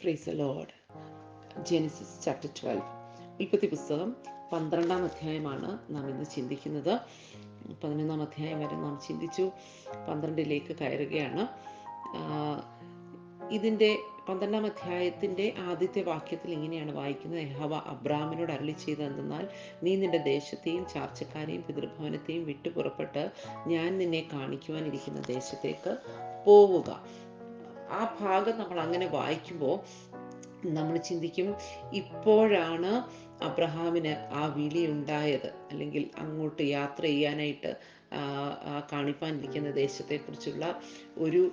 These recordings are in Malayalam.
Praise the Lord. Genesis chapter 12, ഉൽപ്പത്തി പുസ്തകം 12-ാം അധ്യായമാണ് നാം ഇന്ന് ചിന്തിക്കുന്നത്. 11-ാം അധ്യായം വരെ നാം ചിന്തിച്ചു, 12ലേക്ക് കയറുകയാണ്. ഇതിൻ്റെ 12-ാം അധ്യായത്തിൻ്റെ ആദ്യത്തെ വാക്യത്തിൽ ഇങ്ങനെയാണ് വായിക്കുന്നത്: യഹോവ അബ്രാമിനോട് അരുളി ചെയ്തതെന്നാൽ, നീ നിന്റെ ദേശത്തെയും ചാർച്ചക്കാരെയും പിതൃഭവനത്തെയും വിട്ടു പുറപ്പെട്ട് ഞാൻ നിന്നെ കാണിക്കുവാനിരിക്കുന്ന ദേശത്തേക്ക് പോവുക. ആ ഭാഗം നമ്മൾ അങ്ങനെ വായിക്കുമ്പോൾ നമ്മൾ ചിന്തിക്കും, ഇപ്പോഴാണ് അബ്രഹാമിന് ആ വിളി ഉണ്ടായത്, അല്ലെങ്കിൽ അങ്ങോട്ട് യാത്ര ചെയ്യാനായിട്ട് കാണിപ്പാനിരിക്കുന്ന ദേശത്തെക്കുറിച്ചുള്ള ഒരു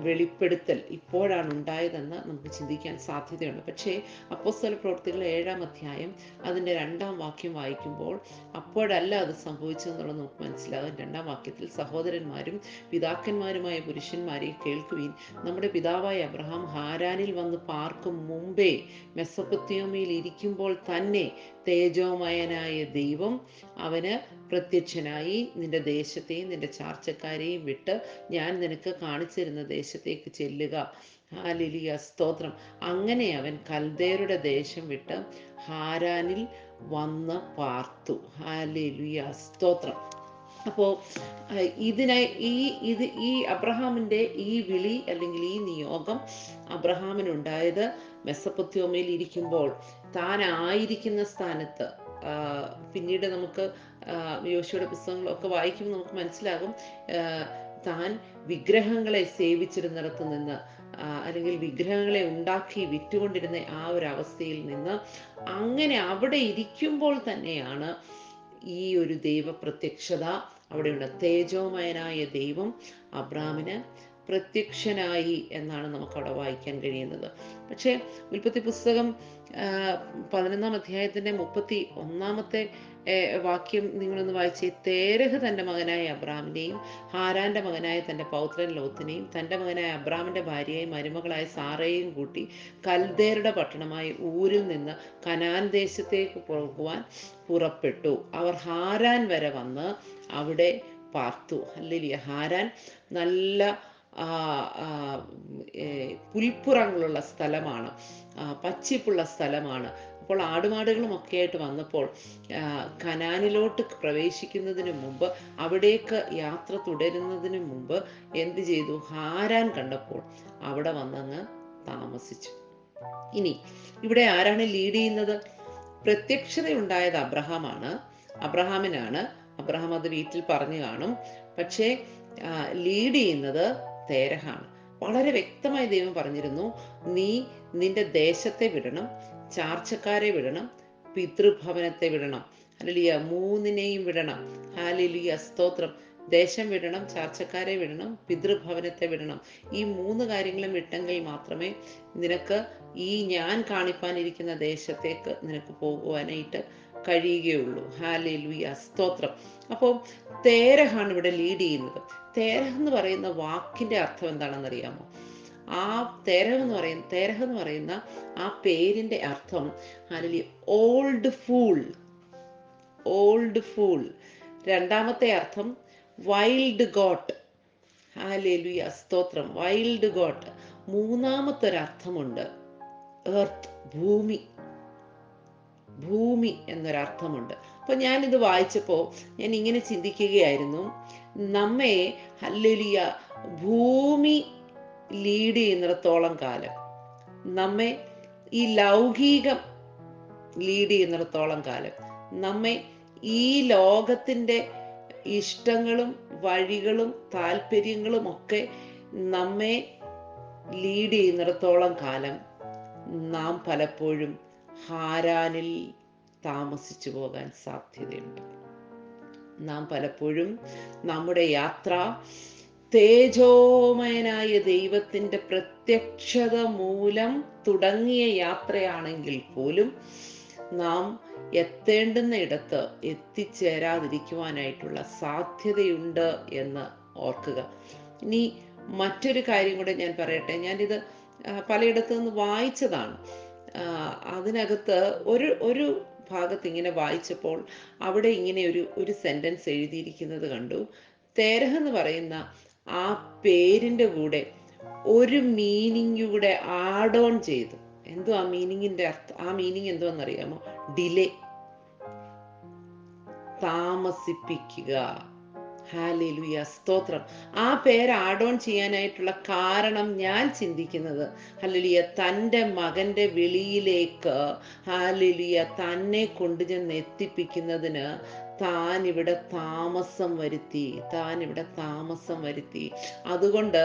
വെളിപ്പെടുത്തൽ ഇപ്പോഴാണ് ഉണ്ടായതെന്ന് നമുക്ക് ചിന്തിക്കാൻ സാധ്യതയുണ്ട്. പക്ഷേ അപ്പോസ്തല പ്രവൃത്തികൾ 7-ാം അധ്യായം അതിൻ്റെ 2-ാം വാക്യം വായിക്കുമ്പോൾ അപ്പോഴല്ല അത് സംഭവിച്ചതെന്നുള്ളത് നമുക്ക് മനസ്സിലാകും. 2-ാം വാക്യത്തിൽ, സഹോദരന്മാരും പിതാക്കന്മാരുമായ പുരുഷന്മാരെ കേൾക്കുവിൻ, നമ്മുടെ പിതാവായ അബ്രഹാം ഹാരാനിൽ വന്ന് പാർക്കും മുമ്പേ മെസൊപ്പൊത്താമ്യയിൽ ഇരിക്കുമ്പോൾ തന്നെ തേജോമയനായ ദൈവം അവന് പ്രത്യക്ഷനായി, നിന്റെ ദേശത്തെയും നിന്റെ ചാർച്ചക്കാരെയും വിട്ട് ഞാൻ നിനക്ക് കാണിച്ചു തരുന്ന ദേശത്തേക്ക് ചെല്ലുക. ഹല്ലേലൂയ, സ്തോത്രം. അങ്ങനെ അവൻ കൽദേരുടെ ദേശം വിട്ട് ഹാരാനിൽ വന്ന് പാർത്തു. ഹല്ലേലൂയ, സ്തോത്രം. അപ്പോൾ ഈ അബ്രഹാമിൻ്റെ ഈ വിളി അല്ലെങ്കിൽ ഈ നിയോഗം അബ്രഹാമിനുണ്ടായത് മെസൊപ്പൊത്താമ്യയിൽ ഇരിക്കുമ്പോൾ, താൻ ആയിരിക്കുന്ന സ്ഥാനത്ത്. പിന്നീട് നമുക്ക് യോശുവയുടെ പുസ്തകങ്ങളൊക്കെ വായിക്കുമ്പോൾ നമുക്ക് മനസ്സിലാകും, താൻ വിഗ്രഹങ്ങളെ സേവിച്ചിരുന്നിടത്ത് നിന്ന്, അല്ലെങ്കിൽ വിഗ്രഹങ്ങളെ ഉണ്ടാക്കി വിറ്റുകൊണ്ടിരുന്ന ആ ഒരു അവസ്ഥയിൽ നിന്ന്, അങ്ങനെ അവിടെ ഇരിക്കുമ്പോൾ തന്നെയാണ് ഈ ഒരു ദൈവപ്രത്യക്ഷത അവിടെയുണ്ട്. തേജോമയനായ ദൈവം അബ്രാമിന് പ്രത്യക്ഷനായി എന്നാണ് നമുക്കവിടെ വായിക്കാൻ കഴിയുന്നത്. പക്ഷേ ഉൽപ്പത്തി പുസ്തകം 11-ാം അധ്യായത്തിൻ്റെ 31-ാമത്തെ വാക്യം നിങ്ങളൊന്ന് വായിച്ചേ. തേരഹ് തൻ്റെ മകനായ അബ്രാമിനെയും ഹാരാൻ്റെ മകനായ തൻ്റെ പൗത്രൻ ലോത്തിനെയും തൻ്റെ മകനായ അബ്രാമിൻ്റെ ഭാര്യയായി മരുമകളായ സാറയെയും കൂട്ടി കൽദേരുടെ പട്ടണമായ ഊരിൽ നിന്ന് കനാൻ ദേശത്തേക്ക് പോകുവാൻ പുറപ്പെട്ടു. അവർ ഹാരാൻ വരെ വന്ന് അവിടെ പാർത്തു. ഹല്ലേലൂയ. ഹാരാൻ നല്ല പുൽപ്പുറങ്ങളുള്ള സ്ഥലമാണ്, പച്ചിപ്പുള്ള സ്ഥലമാണ്. അപ്പോൾ ആടുമാടുകളും ഒക്കെ ആയിട്ട് വന്നപ്പോൾ കനാനിലോട്ട് പ്രവേശിക്കുന്നതിന് മുമ്പ്, അവിടേക്ക് യാത്ര തുടരുന്നതിന് മുമ്പ് എന്ത് ചെയ്തു? ഹാരാൻ കണ്ടപ്പോൾ അവിടെ വന്നങ്ങ് താമസിച്ചു. ഇനി ഇവിടെ ആരാണ് ലീഡ് ചെയ്യുന്നത്? പ്രത്യക്ഷതയുണ്ടായത് അബ്രഹാമിനാണ്. അബ്രഹാം അത് വീട്ടിൽ പറഞ്ഞു കാണും. പക്ഷേ ലീഡ് ചെയ്യുന്നത് തേരഹാണ്. വളരെ വ്യക്തമായി ദൈവം പറഞ്ഞിരുന്നു, നീ നിന്റെ ദേശത്തെ വിടണം, ചാർച്ചക്കാരെ വിടണം, പിതൃഭവനത്തെ വിടണം. ഹല്ലേലൂയ, മൂന്നിനെയും വിടണം. ഹല്ലേലൂയ, സ്തോത്രം. ദേശം വിടണം, ചാർച്ചക്കാരെ വിടണം, പിതൃഭവനത്തെ വിടണം. ഈ 3 കാര്യങ്ങളും വിട്ടെങ്കിൽ മാത്രമേ നിനക്ക് ഈ ഞാൻ കാണിപ്പാനിരിക്കുന്ന ദേശത്തേക്ക് നിനക്ക് പോകുവാനായിട്ട് കഴിയുകയുള്ളൂ. ഹല്ലേലൂയ, സ്തോത്രം. അപ്പോൾ തേരഹാണ് ഇവിടെ ലീഡ് ചെയ്യുന്നത്. തേരഹ് എന്ന് പറയുന്ന വാക്കിൻ്റെ അർത്ഥം എന്താണെന്ന് അറിയാമോ? ആ തേരഹ് എന്ന് പറയുന്ന ആ പേരിൻ്റെ അർത്ഥം, ഹല്ലേലൂയ, ഓൾഡ് ഫൂൾ. രണ്ടാമത്തെ അർത്ഥം വൈൽഡ് ഗോട്ട്. ഹല്ലേലൂയ, സ്തോത്രം. Wild got. മൂന്നാമത്തെ ഒരർത്ഥമുണ്ട്, എർത്ത്, ഭൂമി എന്നൊരർത്ഥമുണ്ട്. അപ്പോൾ ഞാനിത് വായിച്ചപ്പോൾ ഞാൻ ഇങ്ങനെ ചിന്തിക്കുകയായിരുന്നു, നമ്മെ ഹല്ലേലൂയ ഭൂമി ലീഡ് ചെയ്യുന്നിടത്തോളം കാലം, നമ്മെ ഈ ലൗകികം ലീഡ് ചെയ്യുന്നിടത്തോളം കാലം, നമ്മെ ഈ ലോകത്തിൻ്റെ ഇഷ്ടങ്ങളും വഴികളും താല്പര്യങ്ങളും ഒക്കെ നമ്മെ ലീഡ് ചെയ്യുന്നിടത്തോളം കാലം നാം പലപ്പോഴും ഹാരാനിൽ താമസിച്ചു പോകാൻ സാധ്യതയുണ്ട്. നാം പലപ്പോഴും നമ്മുടെ യാത്ര തേജോമയനായ ദൈവത്തിൻ്റെ പ്രത്യക്ഷത മൂലം തുടങ്ങിയ യാത്രയാണെങ്കിൽ പോലും നാം എത്തേണ്ടുന്ന ഇടത്ത് എത്തിച്ചേരാതിരിക്കുവാനായിട്ടുള്ള സാധ്യതയുണ്ട് എന്ന് ഓർക്കുക. ഇനി മറ്റൊരു കാര്യം കൂടെ ഞാൻ പറയട്ടെ. ഞാനിത് പലയിടത്തു നിന്ന് വായിച്ചതാണ്. അതിനകത്ത് ഒരു ഭാഗത്ത് ഇങ്ങനെ വായിച്ചപ്പോൾ അവിടെ ഇങ്ങനെ ഒരു സെൻറ്റൻസ് എഴുതിയിരിക്കുന്നത് കണ്ടു. തേരഹ് എന്ന് പറയുന്ന ആ പേരിൻ്റെ കൂടെ ഒരു മീനിങ് കൂടെ ആഡ് ഓൺ ചെയ്തു. എന്തോ ആ മീനിങ്ങിന്റെ അർത്ഥം, ആ മീനിങ് എന്തോന്നറിയാമോ? ഡിലേ, താമസിപ്പിക്കുക. ഹാലേലുയ, സ്തോത്രം. ആ പേര് ആഡ് ഓൺ ചെയ്യാനായിട്ടുള്ള കാരണം ഞാൻ ചിന്തിക്കുന്നത്, ഹല്ലേലൂയ, തൻ്റെ മകൻ്റെ വിളിയിലേക്ക് ഹാലേലുയ തന്നെ കൊണ്ടുചെന്ന് എത്തിപ്പിക്കുന്നതിന് താൻ ഇവിടെ താമസം വരുത്തി. അതുകൊണ്ട്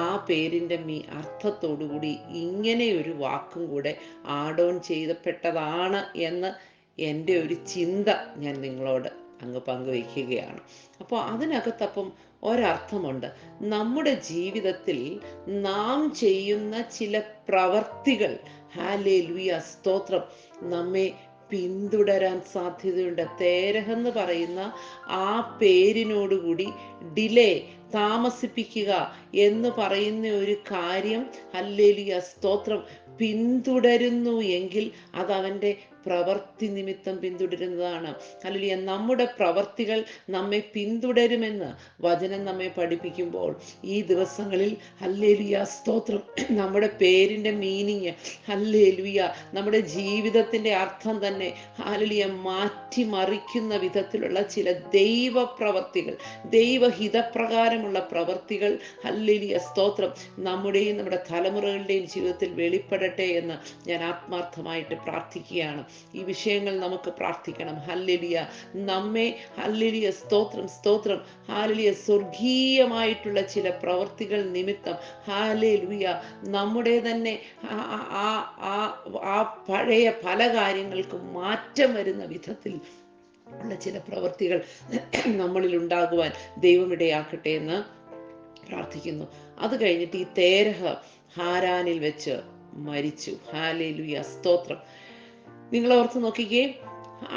ആ പേരിൻ്റെ അർത്ഥത്തോടുകൂടി ഇങ്ങനെ ഒരു വാക്കും കൂടെ ആഡ് ഓൺ ചെയ്യപ്പെട്ടതാണ് എന്ന് എൻ്റെ ഒരു ചിന്ത ഞാൻ നിങ്ങളോട് അങ്ങ് പങ്കുവയ്ക്കുകയാണ്. അപ്പോൾ അതിനകത്തപ്പം ഒരർത്ഥമുണ്ട്. നമ്മുടെ ജീവിതത്തിൽ നാം ചെയ്യുന്ന ചില പ്രവർത്തികൾ, ഹാലേലുയ, സ്തോത്രം, നമ്മെ പിന്തുടരാൻ സാധ്യതയുണ്ട്. തേരഹ് എന്ന് പറയുന്ന ആ പേരിനോടുകൂടി ഡിലേ, താമസിപ്പിക്കുക എന്ന് പറയുന്ന ഒരു കാര്യം, ഹല്ലേലൂയ, സ്തോത്രം, പിന്തുടരുന്നു എങ്കിൽ അത് അവൻ്റെ പ്രവർത്തി നിമിത്തം പിന്തുടരുന്നതാണ്. ഹല്ലേലൂയ, നമ്മുടെ പ്രവർത്തികൾ നമ്മെ പിന്തുടരുമെന്ന് വചനം നമ്മെ പഠിപ്പിക്കുമ്പോൾ ഈ ദിവസങ്ങളിൽ, ഹല്ലേലൂയ, സ്തോത്രം, നമ്മുടെ പേരിൻ്റെ മീനിങ്, ഹല്ലേലൂയ, നമ്മുടെ ജീവിതത്തിൻ്റെ അർത്ഥം തന്നെ, ഹല്ലേലൂയ, മാറ്റിമറിക്കുന്ന വിധത്തിലുള്ള ചില ദൈവപ്രവർത്തികൾ, ദൈവഹിതപ്രകാരമുള്ള പ്രവർത്തികൾ, ഹല്ലേലൂയ, സ്തോത്രം, നമ്മുടെയും നമ്മുടെ തലമുറകളുടെയും ജീവിതത്തിൽ വെളിപ്പെടട്ടെ എന്ന് ഞാൻ ആത്മാർത്ഥമായിട്ട് പ്രാർത്ഥിക്കുകയാണ്. ഈ വിഷയങ്ങൾ നമുക്ക് പ്രാർത്ഥിക്കണം. ഹല്ലേലൂയ, നമ്മെ, ഹല്ലേലൂയ, സ്തോത്രം, സ്തോത്രം, ഹല്ലേലൂയ, സ്വർഗീയമായിട്ടുള്ള ചില പ്രവർത്തികൾ നിമിത്തം, ഹല്ലേലൂയ, നമ്മുടെ തന്നെ ആ പഴയ പല കാര്യങ്ങൾക്കും മാറ്റം വരുന്ന വിധത്തിൽ ഉള്ള ചില പ്രവർത്തികൾ നമ്മളിൽ ഉണ്ടാകുവാൻ ദൈവം ഇടയാക്കട്ടെ എന്ന് പ്രാർത്ഥിക്കുന്നു. അത് കഴിഞ്ഞിട്ട് ഈ തേരഹ് ഹാരാനിൽ വെച്ച് മരിച്ചു. ഹാലേലൂയ, സ്തോത്രം. നിങ്ങൾ ഓർത്ത് നോക്കിക്കേ,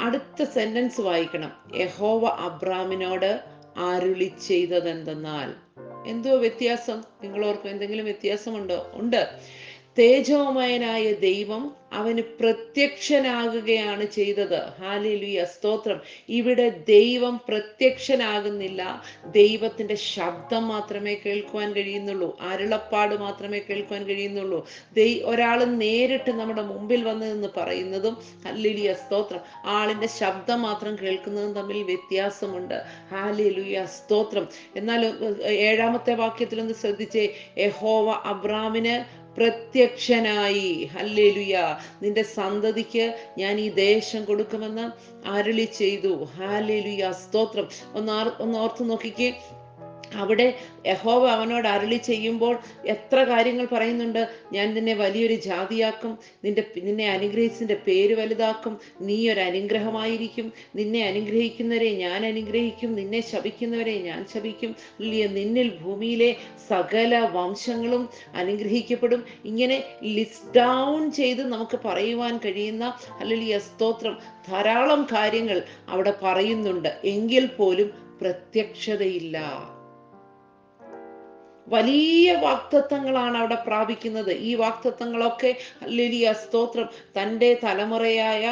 അടുത്ത സെന്റൻസ് വായിക്കണം. യഹോവ അബ്രാമിനോട് അരുളി ചെയ്തതെന്തെന്നാൽ. എന്തോ വ്യത്യാസം? നിങ്ങൾ ഓർക്കും, എന്തെങ്കിലും വ്യത്യാസമുണ്ടോ? ഉണ്ട്. തേജോമയനായ ദൈവം അവന് പ്രത്യക്ഷനാകുകയാണ് ചെയ്തത്. ഹാലേലൂയ, സ്തോത്രം. ഇവിടെ ദൈവം പ്രത്യക്ഷനാകുന്നില്ല. ദൈവത്തിന്റെ ശബ്ദം മാത്രമേ കേൾക്കുവാൻ കഴിയുന്നുള്ളൂ, അരുളപ്പാട് മാത്രമേ കേൾക്കുവാൻ കഴിയുന്നുള്ളൂ. ഒരാൾ നേരിട്ട് നമ്മുടെ മുമ്പിൽ വന്ന് എന്ന് പറയുന്നതും, ഹല്ലേലൂയ, സ്തോത്രം, ആളിന്റെ ശബ്ദം മാത്രം കേൾക്കുന്നതും തമ്മിൽ വ്യത്യാസമുണ്ട്. ഹാലേലൂയ, സ്തോത്രം. എന്നാൽ 7-ാമത്തെ വാക്യത്തിൽ ഒന്ന് ശ്രദ്ധിച്ചേ. യഹോവ അബ്രാമിന് പ്രത്യക്ഷനായി. ഹല്ലേലൂയ, നിന്റെ സന്തതിക്ക് ഞാൻ ഈ ദേശം കൊടുക്കുമെന്ന് അരുളി ചെയ്തു. ഹാലേലൂയ, സ്തോത്രം. ഒന്ന് ഓർത്തു നോക്കിക്കേ. അവിടെ യഹോവ അവനോട് അരുളി ചെയ്യുമ്പോൾ എത്ര കാര്യങ്ങൾ പറയുന്നുണ്ട്. ഞാൻ നിന്നെ വലിയൊരു ജാതിയാക്കും, നിന്നെ അനുഗ്രഹിച്ചതിൻ്റെ പേര് വലുതാക്കും, നീ ഒരു അനുഗ്രഹമായിരിക്കും, നിന്നെ അനുഗ്രഹിക്കുന്നവരെ ഞാൻ അനുഗ്രഹിക്കും, നിന്നെ ശപിക്കുന്നവരെ ഞാൻ ശപിക്കും, നിന്നിൽ ഭൂമിയിലെ സകല വംശങ്ങളും അനുഗ്രഹിക്കപ്പെടും. ഇങ്ങനെ ലിസ്റ്റ് ഡൗൺ ചെയ്ത് നമുക്ക് പറയുവാൻ കഴിയുന്ന, ഹല്ലേലൂയ, സ്തോത്രം, ധാരാളം കാര്യങ്ങൾ അവിടെ പറയുന്നുണ്ട്. എങ്കിൽ പോലും പ്രത്യക്ഷതയില്ല. വലിയ വാഗ്ദത്തങ്ങളാണ് അവിടെ പ്രാപിക്കുന്നത്. ഈ വാഗ്ദത്തങ്ങളൊക്കെ, ഹല്ലേലൂയ, സ്തോത്രം, തൻ്റെ തലമുറയായ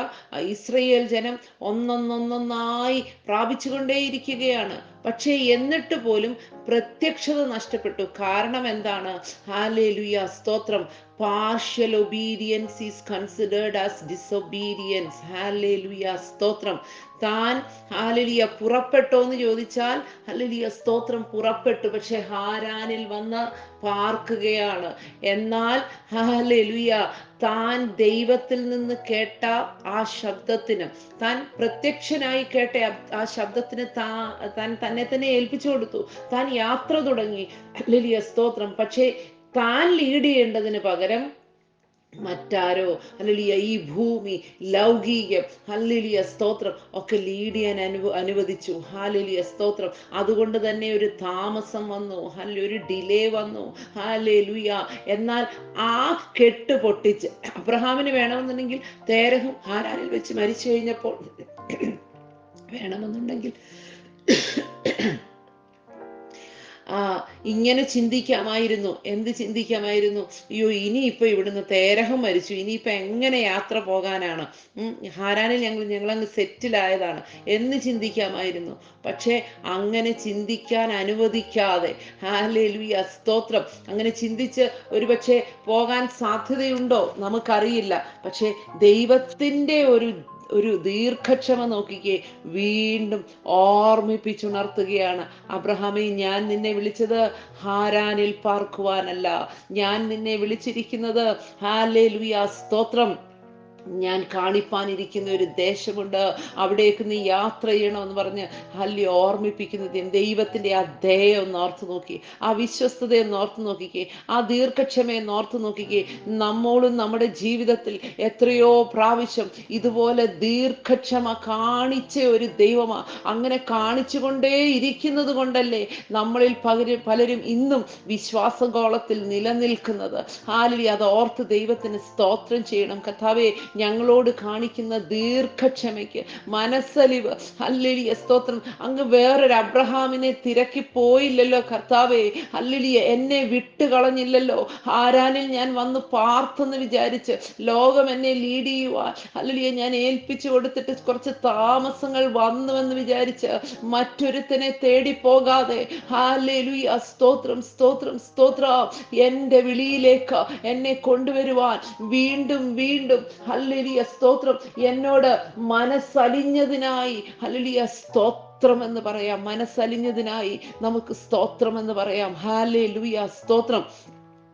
ഇസ്രയേൽ ജനം ഒന്നൊന്നൊന്നായി പ്രാപിച്ചുകൊണ്ടേയിരിക്കുകയാണ്. പക്ഷേ എന്നിട്ട് പോലും പ്രത്യക്ഷത നഷ്ടപ്പെട്ടു. കാരണം എന്താണ്? ഹല്ലേലൂയ, സ്തോത്രം, partial obedience is considered as disobedience. Hallelujah, സ്തോത്രം. താൻ, ഹല്ലേലൂയ, പുറപ്പെട്ടോ എന്ന് ചോദിച്ചാൽ, ഹല്ലേലൂയ, സ്തോത്രം, പുറപ്പെട്ടു. പക്ഷെ ഹാരാനിൽ വന്ന് പാർക്കുകയാണ്. എന്നാൽ ഹല്ലേലൂയ, താൻ ദൈവത്തിൽ നിന്ന് കേട്ട ആ ശബ്ദത്തിന്, താൻ പ്രത്യക്ഷനായി കേട്ട ആ ശബ്ദത്തിന് താൻ തന്നെ തന്നെ ഏൽപ്പിച്ചു കൊടുത്തു. താൻ യാത്ര തുടങ്ങി. ഹല്ലേലൂയ, സ്തോത്രം. പക്ഷേ താൻ ലീഡ് ചെയ്യേണ്ടതിന് പകരം മറ്റാരോ, ഹല്ലേലൂയ, ഈ ഭൂമി, ലൗകികം, ഹല്ലേലൂയ, സ്തോത്രം, ഒക്കെ ലീഡ് ചെയ്യാൻ അനുവദിച്ചു. ഹല്ലേലൂയ, സ്തോത്രം. അതുകൊണ്ട് തന്നെ ഒരു താമസം വന്നു, ഒരു ഡിലേ വന്നു. ഹല്ലേലൂയ. എന്നാൽ ആ കെട്ട് പൊട്ടിച്ച്, അബ്രഹാമിന് വേണമെന്നുണ്ടെങ്കിൽ തേരഹും ഹാരാനിൽ വെച്ച് മരിച്ചു കഴിഞ്ഞപ്പോൾ വേണമെന്നുണ്ടെങ്കിൽ ആ ഇങ്ങനെ ചിന്തിക്കാമായിരുന്നു. എന്ത് ചിന്തിക്കാമായിരുന്നു? അയ്യോ, ഇനിയിപ്പോ ഇവിടുന്ന് തേരഹം മരിച്ചു, ഇനിയിപ്പോ എങ്ങനെ യാത്ര പോകാനാണ്? ഹാരാനിൽ ഞങ്ങളങ്ങ് സെറ്റിലായതാണ് എന്ന് ചിന്തിക്കാമായിരുന്നു. പക്ഷേ അങ്ങനെ ചിന്തിക്കാൻ അനുവദിക്കാതെ, ഹല്ലേലൂയ സ്തോത്രം, അങ്ങനെ ചിന്തിച്ച് ഒരുപക്ഷെ പോകാൻ സാധ്യതയുണ്ടോ നമുക്കറിയില്ല. പക്ഷേ ദൈവത്തിൻ്റെ ഒരു ദീർഘക്ഷമ നോക്കിക്കേ, വീണ്ടും ഓർമ്മിപ്പിച്ചുണർത്തുകയാണ്. അബ്രഹാമേ, ഞാൻ നിന്നെ വിളിച്ചത് ഹാരാനിൽ പാർക്കുവാനല്ല, ഞാൻ നിന്നെ വിളിച്ചിരിക്കുന്നത്, ഹല്ലേലൂയ സ്തോത്രം, ഞാൻ കാണിപ്പാനിരിക്കുന്ന ഒരു ദേശമുണ്ട്, അവിടേക്ക് നീ യാത്ര ചെയ്യണമെന്ന് പറഞ്ഞ് ഓർമ്മിപ്പിക്കുന്നത് ദൈവത്തിൻ്റെ ആ ദയ ഒന്ന് ഓർത്ത് നോക്കി, ആ വിശ്വസ്തതയെ ഒന്ന് ഓർത്ത് നോക്കിക്കേ, ആ ദീർഘക്ഷമയെ ഒന്ന് ഓർത്ത് നോക്കിക്കേ. നമ്മളും നമ്മുടെ ജീവിതത്തിൽ എത്രയോ പ്രാവശ്യം ഇതുപോലെ ദീർഘക്ഷമ കാണിച്ച ഒരു ദൈവമാ. അങ്ങനെ കാണിച്ചുകൊണ്ടേ ഇരിക്കുന്നത് കൊണ്ടല്ലേ നമ്മളിൽ പലരും ഇന്നും വിശ്വാസഗോളത്തിൽ നിലനിൽക്കുന്നത്. അത് ഓർത്ത് ദൈവത്തിന് സ്തോത്രം ചെയ്യണം. കർത്താവേ, ഞങ്ങളോട് കാണിക്കുന്ന ദീർഘക്ഷമയ്ക്ക്, മനസ്സലിവ്, ഹല്ലേലൂയ സ്തോത്രം, അങ്ങ് വേറൊരു അബ്രഹാമിനെ തിരക്കി പോയില്ലല്ലോ കർത്താവേ. ഹല്ലേലൂയ, എന്നെ വിട്ട് കളഞ്ഞില്ലല്ലോ. ഹാരാനിൽ ഞാൻ വന്ന് പാർത്തെന്ന് വിചാരിച്ച് ലോകം എന്നെ ലീഡ് ചെയ്യുവാൻ, ഹല്ലേലൂയ, ഞാൻ ഏൽപ്പിച്ചു കൊടുത്തിട്ട് കുറച്ച് താമസങ്ങൾ വന്നുവെന്ന് വിചാരിച്ച് മറ്റൊരുത്തനെ തേടി പോകാതെ, ഹല്ലേലൂയ സ്തോത്രം സ്തോത്രം സ്തോത്രം, എൻ്റെ വിളിയിലേക്ക് എന്നെ കൊണ്ടുവരുവാൻ വീണ്ടും വീണ്ടും, ഹല്ലേലൂയ സ്തോത്രം, എന്നോട് മനസ്സലിഞ്ഞതിനായി, ഹല്ലേലൂയ സ്തോത്രം എന്ന് പറയാം. മനസ്സലിഞ്ഞതിനായി നമുക്ക് സ്തോത്രം എന്ന് പറയാം. ഹല്ലേലൂയ സ്തോത്രം.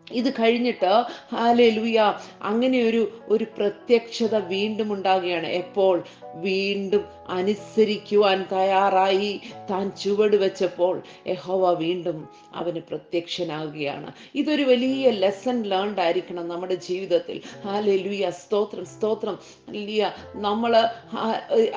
ഇത് കഴിഞ്ഞിട്ട്, ഹല്ലേലൂയ, അങ്ങനെ ഒരു പ്രത്യക്ഷത വീണ്ടും ഉണ്ടാകുകയാണ്. എപ്പോൾ? വീണ്ടും അനുസരിക്കുവാൻ തയ്യാറായി താൻ ചുവട് വെച്ചപ്പോൾ യഹോവ വീണ്ടും അവന് പ്രത്യക്ഷനാകുകയാണ്. ഇതൊരു വലിയ ലെസൺ ലേൺഡ് ആയിരിക്കണം നമ്മുടെ ജീവിതത്തിൽ. ഹല്ലേലൂയ സ്തോത്രം സ്തോത്രം. ഹല്ലേലൂയ, നമ്മൾ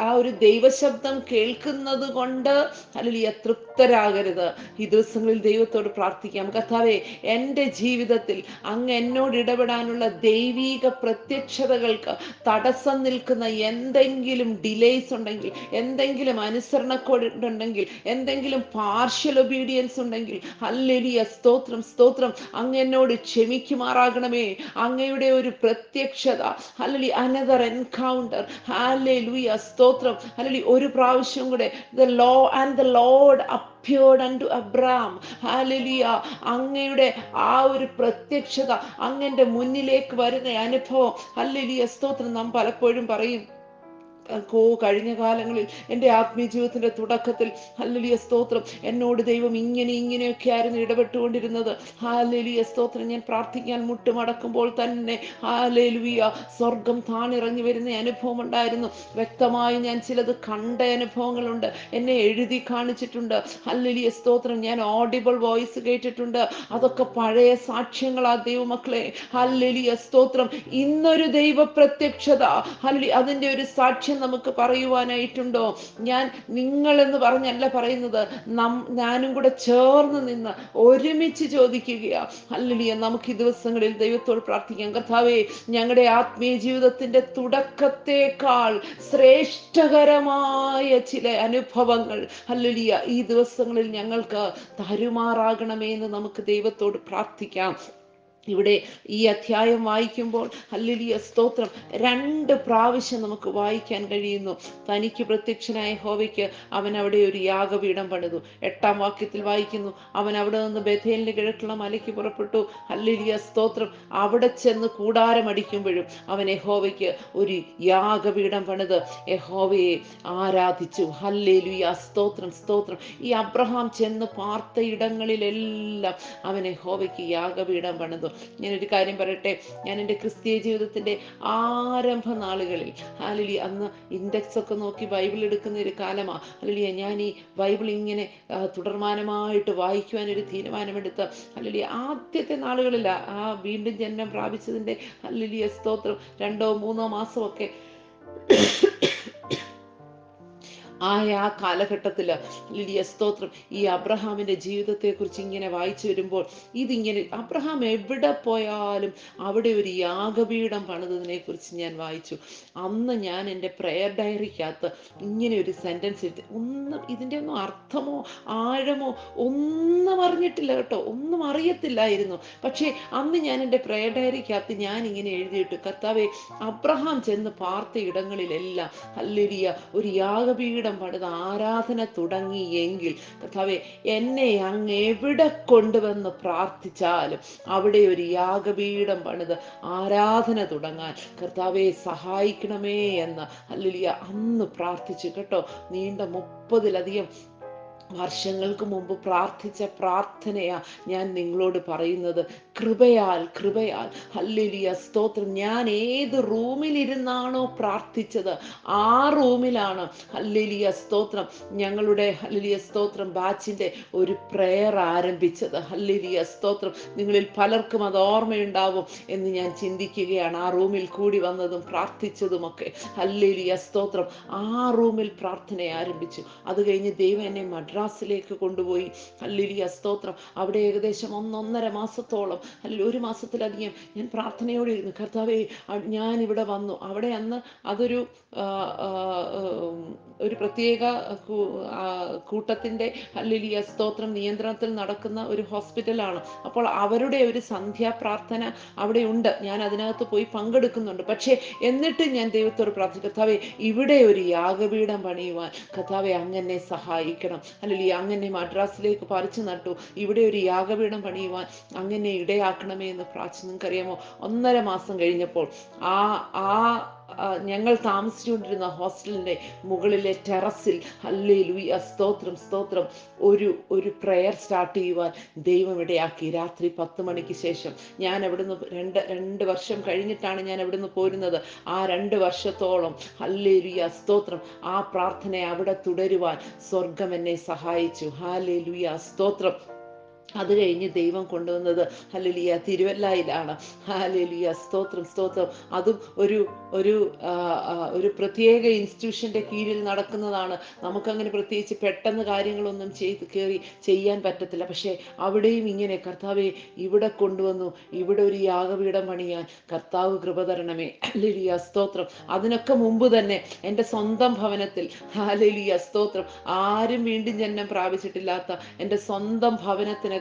ആ ഒരു ദൈവശബ്ദം കേൾക്കുന്നത് കൊണ്ട്, ഹല്ലേലൂയ, തൃപ്തരാകരുത്. ഈ ദിവസങ്ങളിൽ ദൈവത്തോട് പ്രാർത്ഥിക്കാം, കർത്താവേ, എൻ്റെ ജീവിതത്തിൽ അങ്ങ് എന്നോട് ഇടപെടാനുള്ള ദൈവീക പ്രത്യക്ഷതകൾക്ക് തടസ്സം നിൽക്കുന്ന എന്തെങ്കിലും ഡിലേസ് ഉണ്ടെങ്കിൽ, എന്തെങ്കിലും അനുസരണക്കേടുണ്ടെങ്കിൽ, എന്തെങ്കിലും പാർഷ്യൽ ഒബീഡിയൻസ് ഉണ്ടെങ്കിൽ, ഹല്ലേലൂയ സ്തോത്രം സ്തോത്രം, അങ്ങ് എന്നോട് ക്ഷമിക്കുമാറാകണമേ. അങ്ങയുടെ ഒരു പ്രത്യക്ഷത, ഹല്ലേലൂയ, അനദർ എൻകൗണ്ടർ, ഹല്ലേലൂയ സ്തോത്രം, ഹല്ലേലൂയ, ഒരു പ്രാവശ്യം കൂടെ, the Lord appeared unto Abraham, hallelujah, അങ്ങയുടെ ആ ഒരു പ്രത്യക്ഷത, അങ്ങന്റെ മുന്നിലേക്ക് വരുന്ന അനുഭവം, ഹല്ലേലൂയ സ്തോത്രം. നാം പലപ്പോഴും പറയും, കഴിഞ്ഞ കാലങ്ങളിൽ എൻ്റെ ആത്മീയ ജീവിതത്തിന്റെ തുടക്കത്തിൽ, ഹല്ലേലൂയ സ്തോത്രം, എന്നോട് ദൈവം ഇങ്ങനെയൊക്കെ ആയിരുന്നു ഇടപെട്ടുകൊണ്ടിരുന്നത്. ഹല്ലേലൂയ സ്തോത്രം, ഞാൻ പ്രാർത്ഥിക്കാൻ മുട്ടുമടക്കുമ്പോൾ തന്നെ, ഹല്ലേലൂയ, സ്വർഗം താണിറങ്ങി വരുന്ന അനുഭവം ഉണ്ടായിരുന്നു. വ്യക്തമായി ഞാൻ ചിലത് കണ്ട അനുഭവങ്ങളുണ്ട്, എന്നെ എഴുതി കാണിച്ചിട്ടുണ്ട്. ഹല്ലേലൂയ സ്തോത്രം, ഞാൻ ഓഡിബിൾ വോയിസ് കേട്ടിട്ടുണ്ട്. അതൊക്കെ പഴയ സാക്ഷ്യങ്ങളാ ദൈവമക്കളെ. ഹല്ലേലൂയ സ്തോത്രം. ഇന്നൊരു ദൈവ പ്രത്യക്ഷത, ഹല്ലേലൂയ, അതിന്റെ ഒരു സാക്ഷ്യം നമുക്ക് പറയുവാനായിട്ടുണ്ടോ? ഞാൻ നിങ്ങൾ എന്ന് പറഞ്ഞല്ല പറയുന്നത്, ഞാനും കൂടെ ചേർന്ന് നിന്ന് ഒരുമിച്ച് ചോദിക്കുകയാ. ഹല്ലേലൂയ, നമുക്ക് ഈ ദിവസങ്ങളിൽ ദൈവത്തോട് പ്രാർത്ഥിക്കാം, കർത്താവേ, ഞങ്ങളുടെ ആത്മീയ ജീവിതത്തിന്റെ തുടക്കത്തേക്കാൾ ശ്രേഷ്ഠകരമായ ചില അനുഭവങ്ങൾ, ഹല്ലേലൂയ, ഈ ദിവസങ്ങളിൽ ഞങ്ങൾക്ക് തരുമാറാകണമേ എന്ന് നമുക്ക് ദൈവത്തോട് പ്രാർത്ഥിക്കാം. ഇവിടെ ഈ അധ്യായം വായിക്കുമ്പോൾ, ഹല്ലേലൂയ സ്തോത്രം, 2 പ്രാവശ്യം നമുക്ക് വായിക്കാൻ കഴിയുന്നു. തനിക്ക് പ്രത്യക്ഷനായ യഹോവയ്ക്ക് അവൻ അവിടെ ഒരു യാഗപീഠം പണിതു. 8-ാം വാക്യത്തിൽ വായിക്കുന്നു, അവൻ അവിടെ നിന്ന് ബേഥേലിന് കിഴക്കുള്ള മലയ്ക്ക് പുറപ്പെട്ടു. ഹല്ലേലൂയ സ്തോത്രം. അവിടെ ചെന്ന് കൂടാരം അടിക്കുമ്പോഴും അവൻ യഹോവയ്ക്ക് ഒരു യാഗപീഠം പണിത് യഹോവയെ ആരാധിച്ചു. ഹല്ലേലൂയ സ്തോത്രം സ്തോത്രം. ഈ അബ്രഹാം ചെന്ന് പാർത്ത ഇടങ്ങളിലെല്ലാം അവൻ യഹോവയ്ക്ക് യാഗപീഠം പണിതു. ഞാനൊരു കാര്യം പറയട്ടെ, ഞാൻ എൻ്റെ ക്രിസ്തീയ ജീവിതത്തിൻ്റെ ആരംഭ നാളുകളിൽ, ഹല്ലേലൂയ, അന്ന് ഇൻഡെക്സ് ഒക്കെ നോക്കി ബൈബിൾ എടുക്കുന്ന ഒരു കാലമാണ്. ഹല്ലേലൂയ, ഞാൻ ഈ ബൈബിൾ ഇങ്ങനെ തുടർമാനമായിട്ട് വായിക്കുവാൻ ഒരു തീരുമാനമെടുത്ത്, ഹല്ലേലൂയ, ആദ്യത്തെ നാളുകളിൽ ആ വീണ്ടും ജന്മം പ്രാപിച്ചതിൻ്റെ, ഹല്ലേലൂയ സ്തോത്രം, 2-3 മാസമൊക്കെ ആ കാലഘട്ടത്തിൽ ലിലിയ സ്തോത്രം ഈ അബ്രഹാമിന്റെ ജീവിതത്തെക്കുറിച്ച് ഇങ്ങനെ വായിച്ചു വരുമ്പോൾ ഇതിങ്ങനെ അബ്രഹാം എവിടെ പോയാലും അവിടെ ഒരു യാഗപീഠം പണിതതിനെ കുറിച്ച് ഞാൻ വായിച്ചു. അന്ന് ഞാൻ എൻ്റെ പ്രെയർ ഡയറിക്കകത്ത് ഇങ്ങനെ ഒരു സെന്റൻസ് എഴുതി. ഒന്നും ഇതിൻ്റെ ഒന്നും അർത്ഥമോ ആഴമോ ഒന്നും അറിഞ്ഞിട്ടില്ല കേട്ടോ, ഒന്നും അറിയത്തില്ലായിരുന്നു. പക്ഷേ അന്ന് ഞാൻ എൻ്റെ പ്രെയർ ഡയറിക്കകത്ത് ഞാൻ ഇങ്ങനെ എഴുതിയിട്ടു, കർത്താവെ, അബ്രഹാം ചെന്ന് പാർത്ത ഇടങ്ങളിലെല്ലാം ഹല്ലേലൂയ ഒരു യാഗപീഠം പണിത് ആരാധന തുടങ്ങിയെങ്കിൽ കർത്താവെ, എന്നെ അങ്ങ് എവിടെ കൊണ്ടുവന്ന് പ്രാർത്ഥിച്ചാലും അവിടെ ഒരു യാഗപീഠം പണിത് ആരാധന തുടങ്ങാൻ കർത്താവെ സഹായിക്കണമേ എന്ന് ഹല്ലേലൂയ അന്ന് പ്രാർത്ഥിച്ചു കേട്ടോ. നീണ്ട 30-ലധികം വർഷങ്ങൾക്ക് മുമ്പ് പ്രാർത്ഥിച്ച പ്രാർത്ഥനയാ ഞാൻ നിങ്ങളോട് പറയുന്നത്. കൃപയാൽ കൃപയാൽ ഹല്ലേലൂയ സ്തോത്രം. ഞാൻ ഏത് റൂമിലിരുന്നാണോ പ്രാർത്ഥിച്ചത് ആ റൂമിലാണ് ഹല്ലേലൂയ സ്തോത്രം ഞങ്ങളുടെ ഹല്ലേലൂയ സ്തോത്രം ബാച്ചിന്റെ ഒരു പ്രെയർ ആരംഭിച്ചത്. ഹല്ലേലൂയ സ്തോത്രം. നിങ്ങളിൽ പലർക്കും അത് ഓർമ്മയുണ്ടാവും എന്ന് ഞാൻ ചിന്തിക്കുകയാണ്. ആ റൂമിൽ കൂടി വന്നതും പ്രാർത്ഥിച്ചതുമൊക്കെ ഹല്ലേലൂയ സ്തോത്രം. ആ റൂമിൽ പ്രാർത്ഥന ആരംഭിച്ചു. അത് കഴിഞ്ഞ് ദൈവം എന്നെ മദ്രാസിലേക്ക് കൊണ്ടുപോയി. ഹല്ലേലൂയ സ്തോത്രം. അവിടെ ഏകദേശം 1.5 മാസത്തോളം, അല്ലെങ്കിൽ 1 മാസത്തിലധികം ഞാൻ പ്രാർത്ഥനയോടെ ഇരുന്നു. കർത്താവേ, ഞാൻ ഇവിടെ വന്നു. അവിടെ അന്ന് അതൊരു ആ, ആ, ഉം, ഒരു പ്രത്യേക കൂട്ടത്തിന്റെ ഹല്ലേലൂയ സ്തോത്രം നിയന്ത്രണത്തിൽ നടക്കുന്ന ഒരു ഹോസ്പിറ്റലാണ്. അപ്പോൾ അവരുടെ ഒരു സന്ധ്യാപ്രാർത്ഥന അവിടെ ഉണ്ട്. ഞാൻ അതിനകത്ത് പോയി പങ്കെടുക്കുന്നുണ്ട്. പക്ഷേ എന്നിട്ട് ഞാൻ ദൈവത്തോട് പ്രാർത്ഥിക്കും, കർത്താവേ, ഇവിടെ ഒരു യാഗപീഠം പണിയുവാൻ കർത്താവെ അങ്ങനെ സഹായിക്കണം. ഹല്ലേലൂയ, അങ്ങനെ മദ്രാസിലേക്ക് പറിച്ചു നട്ടു. ഇവിടെ ഒരു യാഗപീഠം പണിയുവാൻ അങ്ങനെ ഇടയാക്കണമേ എന്ന് പ്രാർത്ഥിച്ചു. നിങ്ങൾക്കറിയാമോ, 1.5 മാസം കഴിഞ്ഞപ്പോൾ ആ ആ ഞങ്ങൾ താമസിച്ചുകൊണ്ടിരുന്ന ഹോസ്റ്റലിന്റെ മുകളിലെ ടെറസിൽ ഹല്ലേലൂയ സ്തോത്രം സ്തോത്രം ഒരു ഒരു പ്രെയർ സ്റ്റാർട്ട് ചെയ്യുവാൻ ദൈവം ഇടയാക്കി. രാത്രി 10 മണിക്ക് ശേഷം ഞാൻ അവിടുന്ന് രണ്ട് വർഷം കഴിഞ്ഞിട്ടാണ് ഞാൻ അവിടുന്ന് പോരുന്നത്. ആ 2 വർഷത്തോളം ഹല്ലേലൂയ സ്തോത്രം ആ പ്രാർത്ഥന അവിടെ തുടരുവാൻ സ്വർഗം എന്നെ സഹായിച്ചു. ഹല്ലേലൂയ സ്തോത്രം. അത് കഴിഞ്ഞ് ദൈവം കൊണ്ടുവന്നത് ഹല്ലേലൂയ തിരുവല്ലയിലാണ്. ഹല്ലേലൂയ സ്തോത്രം സ്തോത്രം. അതും ഒരു ഒരു ഒരു പ്രത്യേക ഇൻസ്റ്റിറ്റ്യൂഷന്റെ കീഴിൽ നടക്കുന്നതാണ്. നമുക്കങ്ങനെ പ്രത്യേകിച്ച് പെട്ടെന്ന് കാര്യങ്ങളൊന്നും ചെയ്ത് കയറി ചെയ്യാൻ പറ്റത്തില്ല. പക്ഷേ അവിടെയും ഇങ്ങനെ, കർത്താവെ, ഇവിടെ കൊണ്ടുവന്നു, ഇവിടെ ഒരു യാഗപീഠം പണിയാൻ കർത്താവ് കൃപ തരണമേ. ഹല്ലേലൂയ സ്തോത്രം. അതിനൊക്കെ മുമ്പ് തന്നെ എൻ്റെ സ്വന്തം ഭവനത്തിൽ ഹല്ലേലൂയ സ്തോത്രം ആരും വീണ്ടും ജന്മം പ്രാപിച്ചിട്ടില്ലാത്ത എൻ്റെ സ്വന്തം ഭവനത്തിനകത്ത്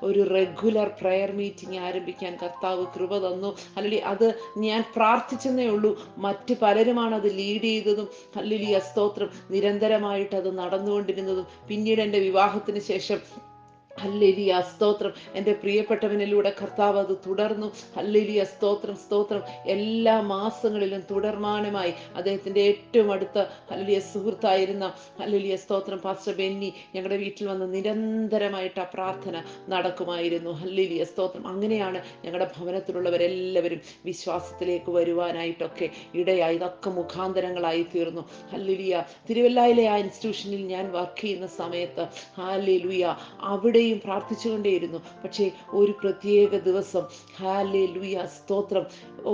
ഒരു റെഗുലർ പ്രെയർ മീറ്റിംഗ് ആരംഭിക്കാൻ കർത്താവ് കൃപ തന്നു. ഹല്ലേലൂയ. അത് ഞാൻ പ്രാർത്ഥിച്ചെന്നേ ഉള്ളൂ. മറ്റ് പലരുമാണ് അത് ലീഡ് ചെയ്തതും ഹല്ലേലൂയ സ്തോത്രം നിരന്തരമായിട്ട് അത് നടന്നുകൊണ്ടിരുന്നതും. പിന്നീട് എൻ്റെ വിവാഹത്തിന് ശേഷം ഹല്ലേലൂയ സ്തോത്രം എൻ്റെ പ്രിയപ്പെട്ടവനിലൂടെ കർത്താവ് അത് തുടർന്നു. ഹല്ലേലൂയ സ്തോത്രം സ്തോത്രം. എല്ലാ മാസങ്ങളിലും തുടർമാനമായി അദ്ദേഹത്തിൻ്റെ ഏറ്റവും അടുത്ത ഹല്ലേലൂയ സുഹൃത്തായിരുന്ന ഹല്ലേലൂയ സ്തോത്രം പാസ്റ്റർ ബെന്നി ഞങ്ങളുടെ വീട്ടിൽ വന്ന് നിരന്തരമായിട്ട് ആ പ്രാർത്ഥന നടക്കുമായിരുന്നു. ഹല്ലേലൂയ സ്തോത്രം. അങ്ങനെയാണ് ഞങ്ങളുടെ ഭവനത്തിലുള്ളവരെല്ലാവരും വിശ്വാസത്തിലേക്ക് വരുവാനായിട്ടൊക്കെ ഇടയായി. ഇതൊക്കെ മുഖാന്തരങ്ങളായി തീർന്നു. ഹല്ലേലൂയ. തിരുവല്ലയിലെ ആ ഇൻസ്റ്റിറ്റ്യൂഷനിൽ ഞാൻ വർക്ക് ചെയ്യുന്ന സമയത്ത് ഹല്ലേലൂയ അവിടെയും പ്രാർത്ഥിച്ചുകൊണ്ടേയിരുന്നു. പക്ഷേ ഒരു പ്രത്യേക ദിവസം ഹല്ലേലൂയ സ്തോത്രം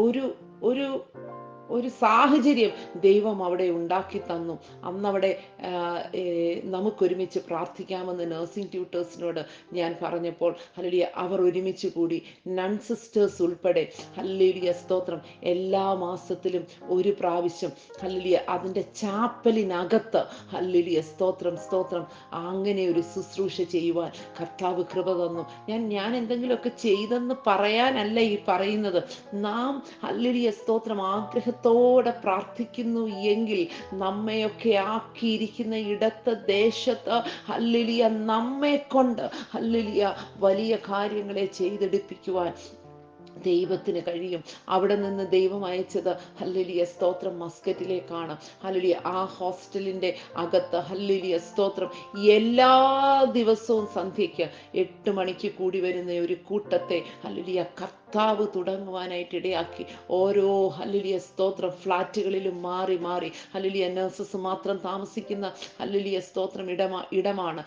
ഒരു ഒരു ഒരു സാഹചര്യം ദൈവം അവിടെ ഉണ്ടാക്കി തന്നു. അന്നവിടെ നമുക്കൊരുമിച്ച് പ്രാർത്ഥിക്കാമെന്ന് നഴ്സിംഗ് ട്യൂട്ടേഴ്സിനോട് ഞാൻ പറഞ്ഞപ്പോൾ ഹല്ലേലൂയ അവർ ഒരുമിച്ച് കൂടി. നൺ സിസ്റ്റേഴ്സ് ഉൾപ്പെടെ ഹല്ലേലൂയ സ്തോത്രം എല്ലാ മാസത്തിലും ഒരു പ്രാവശ്യം ഹല്ലേലൂയ അതിൻ്റെ ചാപ്പലിനകത്ത് ഹല്ലേലൂയ സ്തോത്രം സ്തോത്രം അങ്ങനെ ഒരു ശുശ്രൂഷ ചെയ്യുവാൻ കർത്താവ് കൃപ തന്നു. ഞാൻ എന്തെങ്കിലുമൊക്കെ ചെയ്തെന്ന് പറയാനല്ല ഈ പറയുന്നത്. നാം ഹല്ലേലൂയ സ്തോത്രം ആഗ്രഹത്തോടെ പ്രാർത്ഥിക്കുന്നു എങ്കിൽ നമ്മയൊക്കെ ആക്കിയിരിക്കുന്ന ഇടത്ത് ദേശത്ത് ഹല്ലേലൂയ നമ്മെ കൊണ്ട് ഹല്ലേലൂയ വലിയ കാര്യങ്ങളെ ചെയ്തെടുപ്പിക്കുവാൻ ദൈവത്തിന് കഴിയും. അവിടെ നിന്ന് ദൈവം അയച്ചത് ഹല്ലേലൂയ സ്തോത്രം മസ്കറ്റിലേക്കാണ്. ഹല്ലേലൂയ ആ ഹോസ്റ്റലിന്റെ അകത്ത് ഹല്ലേലൂയ സ്തോത്രം എല്ലാ ദിവസവും സന്ധ്യയ്ക്ക് 8 മണിക്ക് കൂടി വരുന്ന ഒരു കൂട്ടത്തെ ഹല്ലേലൂയ കർത്താവ് തുടങ്ങുവാനായിട്ട് ഇടയാക്കി. ഓരോ ഹല്ലേലൂയ സ്തോത്രം ഫ്ലാറ്റുകളിലും മാറി മാറി ഹല്ലേലൂയ നഴ്സസ് മാത്രം താമസിക്കുന്ന ഹല്ലേലൂയ സ്തോത്രം ഇടമാണ്.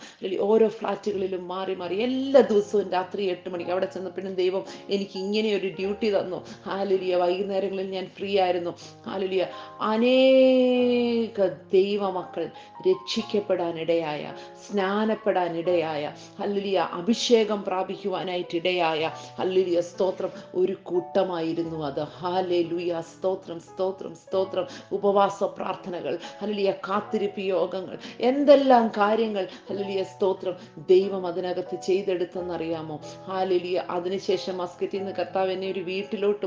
ഓരോ ഫ്ലാറ്റുകളിലും മാറി മാറി എല്ലാ ദിവസവും രാത്രി 8 മണിക്ക് അവിടെ ചെന്നപ്പോഴും ദൈവം എനിക്ക് ഇങ്ങനെ ഒരു ഡ്യൂട്ടി തന്നു. ഹല്ലേലൂയ വൈകുന്നേരങ്ങളിൽ ഞാൻ ഫ്രീ ആയിരുന്നു. ഹല്ലേലൂയ അനേക ദൈവമക്കൾ രക്ഷിക്കപ്പെടാനിടയായ, സ്നാനപ്പെടാനിടയായ, ഹല്ലേലൂയ അഭിഷേകം പ്രാപിക്കുവാനായിട്ടിടയായ ഹല്ലേലൂയ സ്തോത്രം ഒരു കൂട്ടമായിരുന്നു അത്. ഹല്ലേലൂയ സ്തോത്രം സ്തോത്രം സ്തോത്രം. ഉപവാസ പ്രാർത്ഥനകൾ, ഹല്ലേലൂയ കാത്തിരിപ്പ് യോഗങ്ങൾ, എന്തെല്ലാം കാര്യങ്ങൾ ഹല്ലേലൂയ സ്തോത്രം ദൈവം അതിനകത്ത് ചെയ്തെടുത്തെന്നറിയാമോ? ഹല്ലേലൂയ. അതിനുശേഷം മസ്കറ്റിൽ നിന്ന് കർത്താവ് എന്നെ ഒരു വീട്ടിലോട്ട്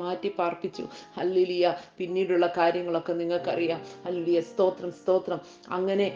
മാറ്റി പാർപ്പിച്ചു. ഹല്ലേലൂയ. പിന്നീടുള്ള കാര്യങ്ങളൊക്കെ നിങ്ങൾക്കറിയാം. ഹല്ലേലൂയ സ്തോത്രം സ്തോത്രം. അങ്ങനെ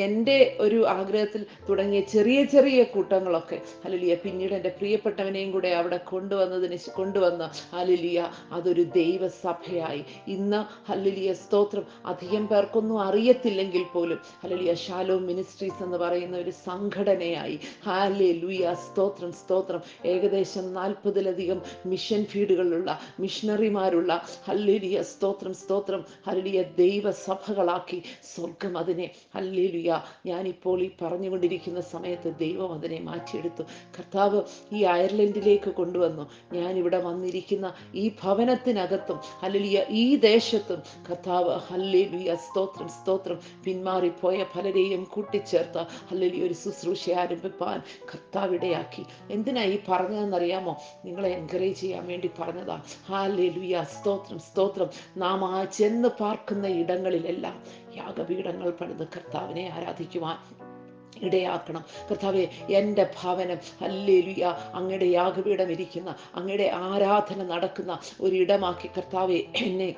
എൻ്റെ ഒരു ആഗ്രഹത്തിൽ തുടങ്ങിയ ചെറിയ ചെറിയ കൂട്ടങ്ങളൊക്കെ ഹല്ലേലൂയ പിന്നീട് എൻ്റെ പ്രിയപ്പെട്ടവനെയും കൂടെ അവിടെ കൊണ്ടുവന്ന് ഹല്ലേലൂയ അതൊരു ദൈവസഭയായി. ഇന്ന് ഹല്ലേലൂയ സ്തോത്രം അധികം പേർക്കൊന്നും അറിയത്തില്ലെങ്കിൽ പോലും ഹല്ലേലൂയ ഷാലോം മിനിസ്ട്രീസ് എന്ന് പറയുന്ന ഒരു സംഘടനയായി. ഹല്ലേലൂയ സ്തോത്രം സ്തോത്രം. ഏകദേശം 40-ലധികം മിഷൻ ഫീൽഡുകളുള്ള മിഷണറിമാരുള്ള ഹല്ലേലൂയ സ്തോത്രം സ്തോത്രം ഹല്ലേലൂയ ദൈവസഭകളാക്കി സ്വർഗം അതിനെ ഹല്ലേലൂയ ഞാനിപ്പോൾ ഈ പറഞ്ഞുകൊണ്ടിരിക്കുന്ന സമയത്ത് ദൈവം അതിനെ മാറ്റിയെടുത്തു. കർത്താവ് ഈ അയർലൻഡിലേക്ക് കൊണ്ടുവന്നു. ഞാനിവിടെ വന്നിരിക്കുന്ന ഈ ഭവനത്തിനകത്തും ഹല്ലേലൂയ ഈ ദേശത്തും കർത്താവ് ഹല്ലേലൂയ സ്തോത്രം സ്തോത്രം പിന്മാറിപ്പോയ പലരെയും കൂട്ടിച്ചേർത്ത് ഹല്ലേലൂയ ഒരു ശുശ്രൂഷ ആരംഭിപ്പാൻ കർത്താവ് ഇടയാക്കി. എന്തിനാ ഈ പറഞ്ഞതെന്നറിയാമോ? നിങ്ങളെ എൻകറേജ് ചെയ്യാൻ വേണ്ടി പറഞ്ഞതാ. ഹല്ലേലൂയ സ്തോത്രം സ്തോത്രം. നാം ആ ചെന്ന് പാർക്കുന്ന ഇടങ്ങളിലെല്ലാം യാഗപീഠങ്ങൾ പണിത് കർത്താവിനെ ആരാധിക്കുവാൻ ഇടയാക്കണം. കർത്താവേ, എൻ്റെ ഭവനം ഹല്ലേലൂയ അങ്ങയുടെ യാഗപീഠം ഇരിക്കുന്ന, അങ്ങയുടെ ആരാധന നടക്കുന്ന ഒരിടമാക്കി കർത്താവേ എന്നെ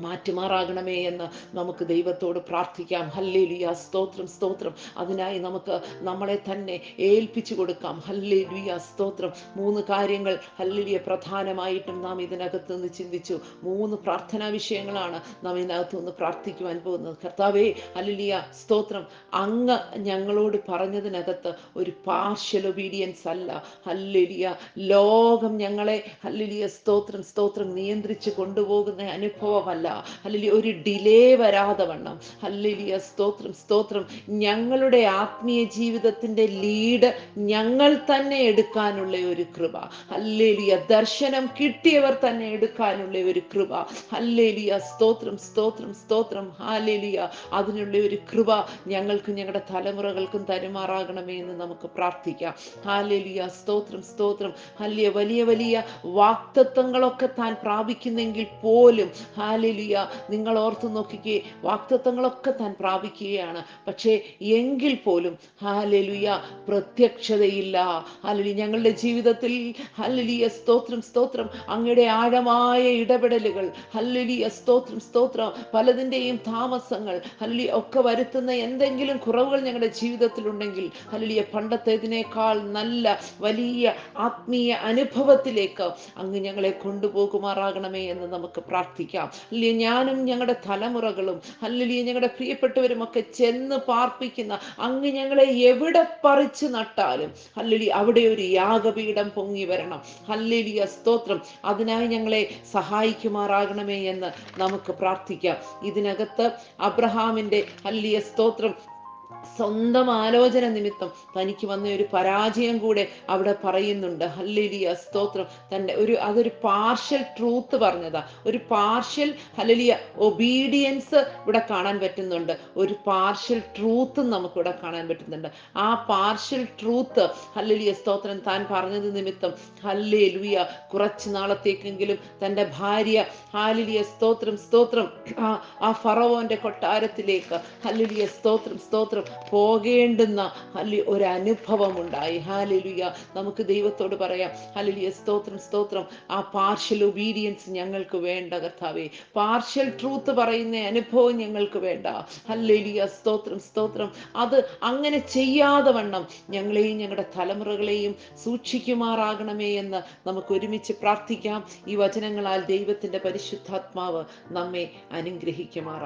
മാറ്റുമാറാകണമേ എന്ന് നമുക്ക് ദൈവത്തോട് പ്രാർത്ഥിക്കാം. ഹല്ലേലൂയ സ്തോത്രം സ്തോത്രം. അതിനായി നമുക്ക് നമ്മളെ തന്നെ ഏൽപ്പിച്ചു കൊടുക്കാം. ഹല്ലേലൂയ സ്തോത്രം. 3 കാര്യങ്ങൾ ഹല്ലേലൂയ പ്രധാനമായിട്ടും നാം ഇതിനകത്ത് നിന്ന് ചിന്തിച്ചു. 3 പ്രാർത്ഥനാ വിഷയങ്ങളാണ് നാം ഇതിനകത്ത് നിന്ന് പ്രാർത്ഥിക്കുവാൻ പോകുന്നത്. കർത്താവേ ഹല്ലേലൂയ സ്തോത്രം, അങ്ങ് ഞങ്ങളോട് പറഞ്ഞതിനകത്ത് ഒരു പാർഷ്യൽ ഒബീഡിയൻസ് അല്ല. ഹല്ലേലൂയ ലോകം ഞങ്ങളെ ഹല്ലേലൂയ സ്തോത്രം സ്തോത്രം നിയന്ത്രിച്ച് കൊണ്ടുപോകുന്ന അനുഭവമല്ല. ഹല്ലേലൂയ ഒരു ഡിലേ വരാതെ വണ്ണം ഹല്ലേലൂയ സ്തോത്രം സ്തോത്രം ഞങ്ങളുടെ ആത്മീയ ജീവിതത്തിന്റെ ലീഡ് ഞങ്ങൾ തന്നെ എടുക്കാനുള്ള ഒരു കൃപ. ഹല്ലേലൂയ ദർശനം കിട്ടിയവർ തന്നെ എടുക്കാനുള്ള ഒരു കൃപ. ഹല്ലേലൂയ സ്തോത്രം സ്തോത്രം സ്തോത്രം. ഹല്ലേലൂയ അതിനുള്ള ഒരു കൃപ ഞങ്ങൾക്കും ഞങ്ങളുടെ തലമുറകൾക്കും തരുമാറാകണമേ എന്ന് നമുക്ക് പ്രാർത്ഥിക്കാം. ഹല്ലേലൂയ സ്തോത്രം സ്തോത്രം. ഹല്ലേലൂയ വലിയ വലിയ വാഗ്ദത്തങ്ങളൊക്കെ താൻ പ്രാപിക്കുന്നെങ്കിൽ പോലും ഹല്ലേലൂയ നിങ്ങൾ ഓർത്തു നോക്കിക്കേ, വാഗ്ദത്തങ്ങളൊക്കെ താൻ പ്രാപിക്കുകയാണ്. പക്ഷേ എങ്കിൽ പോലും ഹല്ലേലൂയ പ്രത്യക്ഷതയില്ല. ഹല്ലേലൂയ ഞങ്ങളുടെ ജീവിതത്തിൽ ഹല്ലേലൂയ സ്തോത്രം സ്തോത്രം അങ്ങയുടെ ആഴമായ ഇടപെടലുകൾ ഹല്ലേലൂയ സ്തോത്രം സ്തോത്രം പലതിൻ്റെയും താമസങ്ങൾ ഹല്ലേലൂയ ഒക്കെ വരുത്തുന്ന എന്തെങ്കിലും കുറവുകൾ ഞങ്ങളുടെ ജീവിതത്തിൽ ഉണ്ടെങ്കിൽ ഹല്ലേലൂയ പണ്ടത്തേതിനേക്കാൾ നല്ല വലിയ ആത്മീയ അനുഭവത്തിലേക്ക് അങ്ങ് ഞങ്ങളെ കൊണ്ടുപോകുമാറാകണമേ എന്ന് നമുക്ക് പ്രാർത്ഥിക്കാം. അല്ലേ ഞാനും ഞങ്ങളുടെ തലമുറകളും ഹല്ലേലൂയ ഞങ്ങളുടെ പ്രിയപ്പെട്ടവരും ഒക്കെ ചെന്ന് പാർപ്പിക്കുന്ന അങ്ങ് ഞങ്ങളെ എവിടെ പറിച്ചു നട്ടാലും ഹല്ലേലൂയ അവിടെ ഒരു യാഗപീഠം പൊങ്ങി വരണം. ഹല്ലേലൂയ സ്തോത്രം. അതിനായി ഞങ്ങളെ സഹായിക്കുമാറാകണമേ എന്ന് നമുക്ക് പ്രാർത്ഥിക്കാം. ഇതിനകത്ത് അബ്രഹാമിന്റെ ഹല്ലേലൂയ സ്തോത്രം സ്വന്തം ആലോചന നിമിത്തം തനിക്ക് വന്ന ഒരു പരാജയം കൂടെ അവിടെ പറയുന്നുണ്ട്. ഹല്ലേലൂയ സ്തോത്രം. അതൊരു പാർഷ്യൽ ട്രൂത്ത് പറഞ്ഞതാ. ഒരു പാർഷ്യൽ ഹല്ലേലൂയ ഒബീഡിയൻസ് ഇവിടെ കാണാൻ പറ്റുന്നുണ്ട്. ഒരു പാർഷ്യൽ ട്രൂത്തും നമുക്കിവിടെ കാണാൻ പറ്റുന്നുണ്ട്. ആ പാർഷ്യൽ ട്രൂത്ത് ഹല്ലേലൂയ സ്തോത്രം താൻ പറഞ്ഞത് നിമിത്തം ഹല്ലേലൂയ കുറച്ച് നാളത്തേക്കെങ്കിലും തൻ്റെ ഭാര്യ ഹല്ലേലൂയ സ്തോത്രം സ്തോത്രം ആ ഫറവോന്റെ കൊട്ടാരത്തിലേക്ക് ഹല്ലേലൂയ സ്തോത്രം സ്തോത്രം പോകേണ്ടുന്ന ഒരു അനുഭവം ഉണ്ടായി. ഹല്ലേലൂയ നമുക്ക് ദൈവത്തോട് പറയാം. ഹല്ലേലൂയ സ്തോത്രം സ്തോത്രം. ആ പാർഷ്യൽ ഒബീഡിയൻസ് ഞങ്ങൾക്ക് വേണ്ട കർത്താവേ. പാർഷ്യൽ ട്രൂത്ത് പറയുന്ന അനുഭവം ഞങ്ങൾക്ക് വേണ്ട. ഹല്ലേലൂയ സ്തോത്രം സ്തോത്രം. അത് അങ്ങനെ ചെയ്യാതെ വണ്ണം ഞങ്ങളെയും ഞങ്ങളുടെ തലമുറകളെയും സൂക്ഷിക്കുമാറാകണമേ എന്ന് നമുക്ക് ഒരുമിച്ച് പ്രാർത്ഥിക്കാം. ഈ വചനങ്ങളാൽ ദൈവത്തിന്റെ പരിശുദ്ധാത്മാവ് നമ്മെ അനുഗ്രഹിക്കുമാറാകട്ടെ.